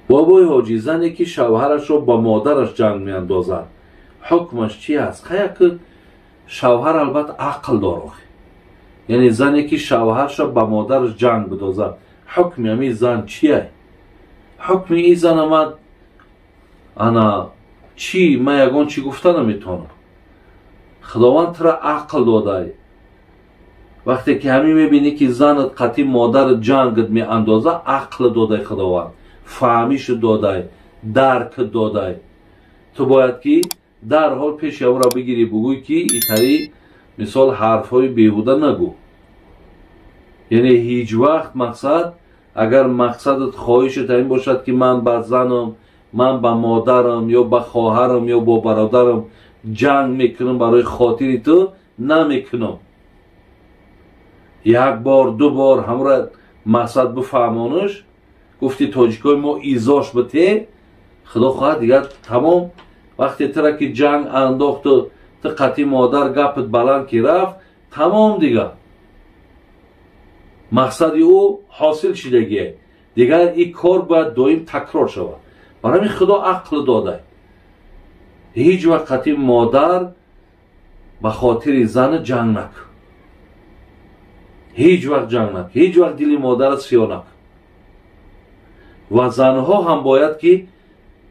بابای حاجی، زنی که شوهرش رو با مادرش جنگ میاندازد حکمش چی است؟ خیلی که شوهر البته عقل داره، یعنی زنی که شوهرش رو با مادرش جنگ بدازد حکم همین زن چیه؟ حکم این زن آمد انا چی؟ من یگان چی گفته نمیتونم. خداوند ترا عقل داده، وقتی که همین میبینی که زنت قطعی مادر جنگت می اندازه عقل داده خداوند، فهمیش داده، درک داده. تو باید که در حال پیش او را بگیری بگوی که ایتری مثال حرف های بیهوده نگو. یعنی هیچ وقت مقصد، اگر مقصدت خواهشت این باشد که من با زنم، من با مادرم یا با خواهرم یا با برادرم جنگ میکنم برای خاطر تو، نمیکنم. یک بار دو بار همراه مقصد بفهمانش، گفتی تاجیکای ما ایزاش بته، خدا خواهد دیگر تمام. وقتی ترا که جنگ انداخت و تو قطعی مادر گپت بلند که رفت، تمام دیگر مقصد او حاصل شدگیه. دیگر این کار باید دائم تکرار شود. برای خدا عقل داده، هیچ وقت قطعی مادر به خاطر زن جنگ نکن، هیچ وقت جنگ نکن، هیچ وقت دل مادر سیاه نکن. و زنها هم باید که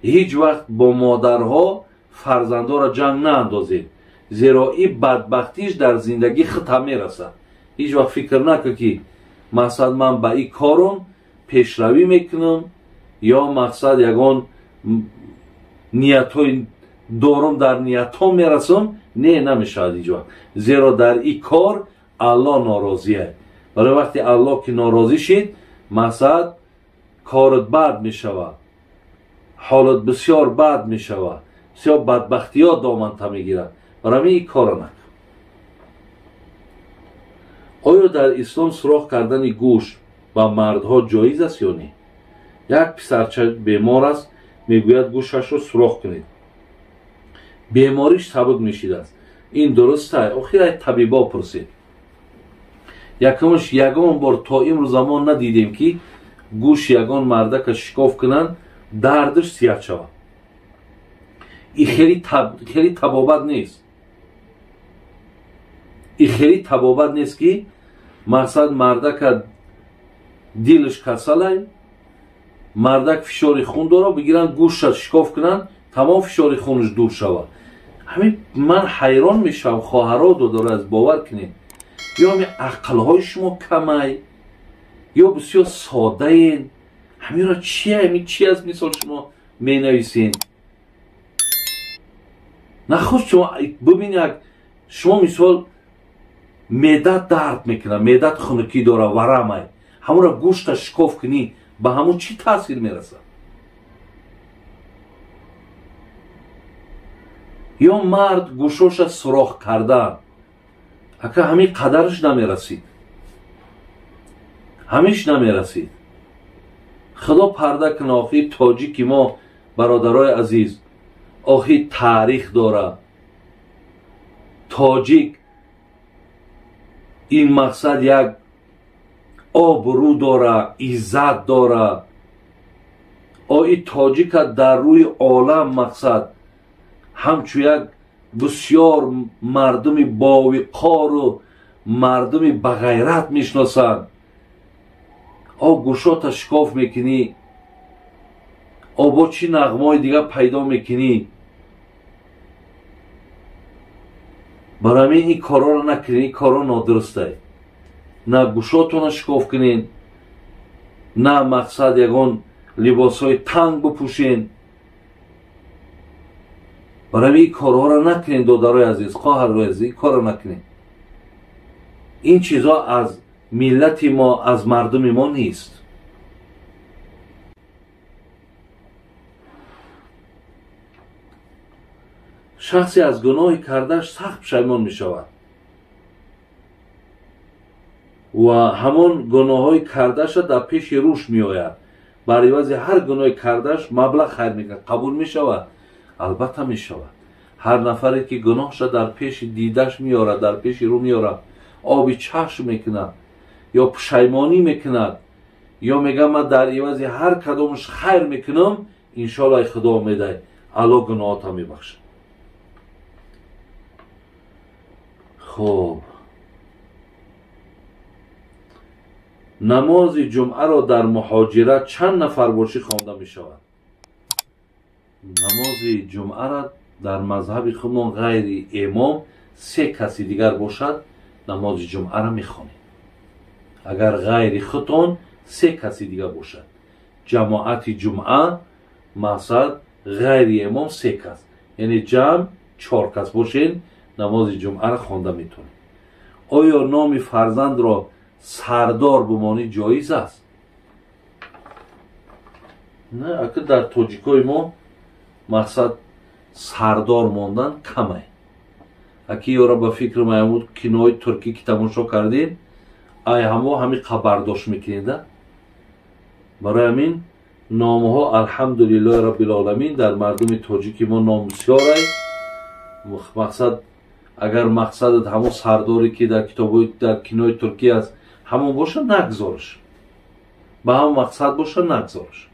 هیچ وقت با مادرها فرزندا را جنگ ناندازید، زیرا این بدبختیش در زندگی ختم میرسد. هیچ وقت فکر نکن که مقصد من با این کارم پیشروی میکنم یا مقصد یگان نیتای دارم در نیتها میرسم. نه، نمیشود هیچ وقت، زیرا در این کار الله ناراضیه. برای وقتی الله که ناراضی شد، مقصد کارت بد میشود، حالت بسیار بد میشود، بسیار بدبختی ها دامنت میگیرد. برای این کار نکن. آیا در اسلام سوراخ کردن گوش با مردها جایز است یا نه؟ یک پسرچه بیمار است، میگوید گوشش رو سوراخ کنید، بیماریش سبک میشید است. این درسته؟ آخر طبیبا پرسید. یکمش یگان بار تا امروز زمان ندیدیم که گوش یگان مرده که شکاف کنن دردش سیاه شود. این خیلی طبابت نیست. این خیلی طبابت نیست که مقصد مرده که دیلش کسله، مرده که فشار خون داره بگیرن گوشش شکاف کنن تمام فشار خونش دور شود. همین من حیران میشم، خواهرها داره از باور کنید، یا همین عقلهای شما کمه یا بسیار ساده این. همین را چیه؟ همین چی از مثال شما می نویسین؟ نخواد شما ببینید، شما مثال معدت درد میکنه، معدت خنکی داره، ورمه، همون را گوشت شکاف کنی، به همون چی تاثیر میرسه؟ یا مرد گوشوش سوراخ کرده، اگه همین قدرش نمیرسید، همیش نمیرسید. خدا پرده کنه. آخی تاجیکی ما برادرای عزیز، آخی تاریخ داره. تاجیک این مقصد یک آبرو داره، عزت داره. این تاجیک در روی عالم مقصد همچو یک بسیار مردم باوقار و مردم بغیرت میشناسند. گوشات شکاف میکنی، با چی نغمای دیگه پیدا میکنی. برای این کارا رو نکنین، این کارا نادرسته. نه گوشاتون شکاف کنین، نه مقصد یگان لباس های تنگ بپوشین. برای این کارها رو نکنین دادرای عزیز، خواهرای عزیز، این کار رو نکنین. این چیزا از ملت ما، از مردم ما نیست. شخصی از گناه کردش سخت پشیمان می شود و همان گناه های کردش در پیش روش می آید. برای عوض هر گناه کردش مبلغ خیر میکنه، قبول می شود. البته می شود. هر نفری که گناهش در پیش دیدش می آرد، در پیش رو می آرد، آبی چشم میکند یا پشیمانی میکند یا میگم من در عوض هر کدومش خیر میکنم انشالله خدا میده الله گناهات میبخشه. خب نماز جمعه را در مهاجرت چند نفر باشی خوانده می شود؟ نماز جمعه را در مذهب خودمان غیر امام 3 کسی دیگر باشد نماز جمعه را می خوانید. اگر غیر خودتان 3 کسی دیگر باشد جماعت جمعه مقصد غیر امام 3 کس یعنی جمع 4 کس باشین نماز جمعه را خوانده میتونید. آیا نام فرزند را سردار بمانی جایز است؟ نه، اگر در تاجیکای ما مقصد سردار ماندن کمه. اگر یارا به فکر میامود کینوی ترکی که تماشا کردین ای همه خبرداشت میکنید. برای همین نامها الحمدلله رب العالمین در مردم تاجیک ما نام بسیار است. مقصد اگر مقصدت همون سرداری که در کتابای در کینوی ترکی است همون باشه نگذارش، به همون مقصد باشه نگذارش.